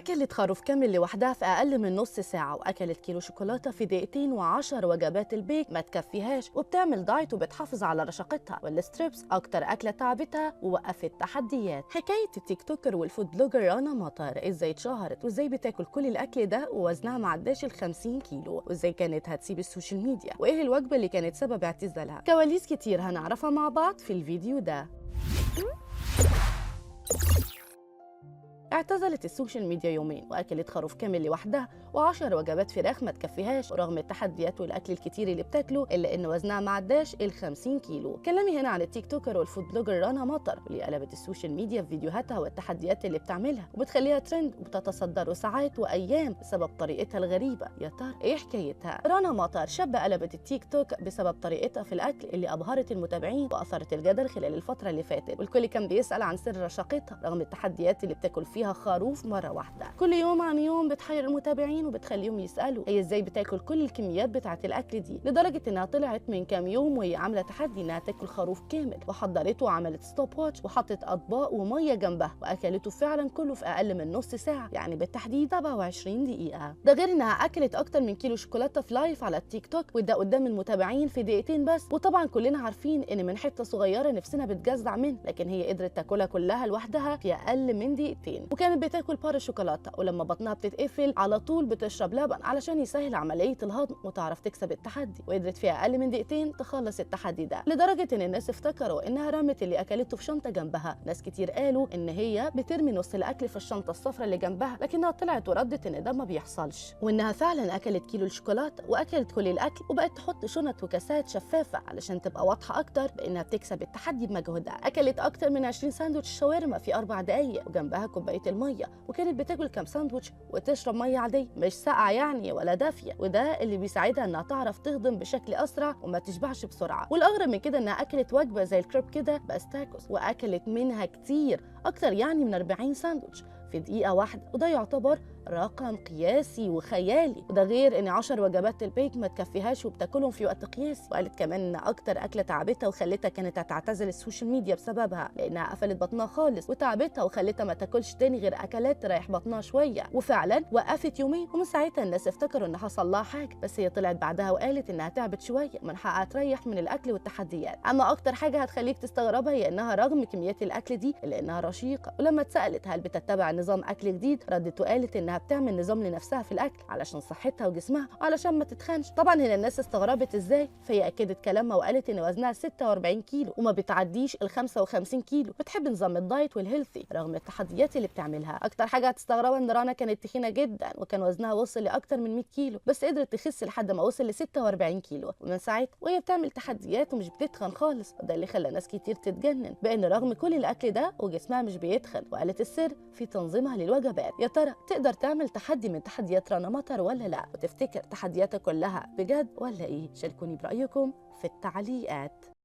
أكلت خروف كامل لوحدها في أقل من نص ساعة، وأكلت كيلو شوكولاتة في دقيقتين، و10 وجبات البيك ما تكفيهاش، وبتعمل دايت وبتحافظ على رشاقتها. والستريبس أكتر أكلة تعبتها ووقفت تحديات. حكاية التيك توكر والفود بلوجر رنا مطر، إزاي اتشهرت وإزاي بتاكل كل الأكل ده ووزنها معداش ال50 كيلو، وإزاي كانت هتسيب السوشيال ميديا، وإيه الوجبة اللي كانت سبب اعتزالها. كواليس كتير هنعرفها مع بعض في الفيديو ده. اعتزلت السوشيال ميديا يومين واكلت خروف كامل لوحدها و10 وجبات فراخ ما تكفيهاش، ورغم التحديات والاكل الكتير اللي بتاكله الا ان وزنها ما عداش ال50 كيلو. كلامي هنا عن التيك توكر والفود بلوجر رنا مطر، واللي قلبت السوشيال ميديا في فيديوهاتها والتحديات اللي بتعملها وبتخليها ترند وبتتصدر ساعات وايام بسبب طريقتها الغريبه. يا ترى ايه حكايتها؟ رنا مطر شابه قلبت التيك توك بسبب طريقتها في الاكل اللي ابهرت المتابعين واثارت الجدل خلال الفتره اللي فاتت، والكل كان بيسال عن سر رشاقتها رغم التحديات اللي بتاكل فيها خروف مره واحده. كل يوم عن يوم بتحير المتابعين وبتخليهم يسالوا هي ازاي بتاكل كل الكميات بتاعه الاكل دي، لدرجه انها طلعت من كام يوم وهي عامله تحدي انها تاكل خروف كامل، وحضرته وعملت ستوب واتش وحطت اطباق وميه جنبها، واكلته فعلا كله في اقل من نص ساعه، يعني بالتحديد 27 دقيقه. ده غير انها اكلت اكتر من كيلو شوكولاته في لايف على التيك توك، وده قدام المتابعين في دقيقتين بس. وطبعا كلنا عارفين ان من حته صغيره نفسنا بتجزع منها، لكن هي قدرت تاكلها كلها لوحدها في اقل من دقيقتين. وكانت بتاكل بار شوكولاته، ولما بطنها بتتقفل على طول بتشرب لبن علشان يسهل عمليه الهضم وتعرف تكسب التحدي، وقدرت في اقل من دقيقتين تخلص التحدي ده، لدرجه ان الناس افتكروا انها رمت اللي اكلته في شنطه جنبها. ناس كتير قالوا ان هي بترمي نص الاكل في الشنطه الصفراء اللي جنبها، لكنها طلعت وردت ان ده ما بيحصلش، وانها فعلا اكلت كيلو الشوكولاته واكلت كل الاكل، وبقت تحط شنط وكاسات شفافه علشان تبقى واضحه اكتر بانها بتكسب التحدي بمجهودها. اكلت اكتر من 20 ساندوتش شاورما في 4 دقائق وجنبها كوبايه الميه، وكانت بتاكل كام ساندوتش وتشرب ميه عاديه مش ساقعه يعني ولا دافيه، وده اللي بيساعدها انها تعرف تهضم بشكل اسرع وما تشبعش بسرعه. والاغرب من كده انها اكلت وجبه زي الكريب كده بس تاكوس، واكلت منها كتير اكتر يعني من 40 ساندوتش في دقيقه واحده، وده يعتبر رقم قياسي وخيالي. وده غير ان 10 وجبات البيك ما تكفيهاش وبتاكلهم في وقت قياسي. وقالت كمان ان اكتر اكله تعبتها وخلتها كانت هتعتزل السوشيال ميديا بسببها، لانها قفلت بطنها خالص وتعبتها وخلتها ما تاكلش تاني غير اكلات تريح بطنها شويه. وفعلا وقفت يومين، ومن ساعتها الناس افتكروا ان حصل لها حاجه، بس هي طلعت بعدها وقالت انها تعبت شويه من حقها تريح من الاكل والتحديات. اما اكتر حاجه هتخليك تستغربها هي انها رغم كميات الاكل دي الا انها رشيقه. ولما اتسالت هل بتتبع نظام اكل جديد، ردت وقالت انها بتعمل نظام لنفسها في الاكل علشان صحتها وجسمها وعلشان ما تتخنش. طبعا هنا الناس استغربت ازاي، فهي اكدت كلامها وقالت ان وزنها 46 كيلو وما بتعديش ال55 كيلو، بتحب نظام الدايت والهيلثي رغم التحديات اللي بتعملها. اكتر حاجه هتستغربها ان رنا كانت تخينه جدا وكان وزنها وصل لاكتر من 100 كيلو، بس قدرت تخس لحد ما وصل ل 46 كيلو، ومن ساعتها وهي بتعمل تحديات ومش بتتخن خالص. وده اللي خلى ناس كتير تتجنن بان رغم كل الاكل ده وجسمها مش بيتخن. وقالت السر في تنظيمها للوجبات. يا ترى تقدر تعمل تحدي من تحديات رنا مطر ولا لا؟ وتفتكر تحدياتها كلها بجد ولا ايه؟ شاركوني برأيكم في التعليقات.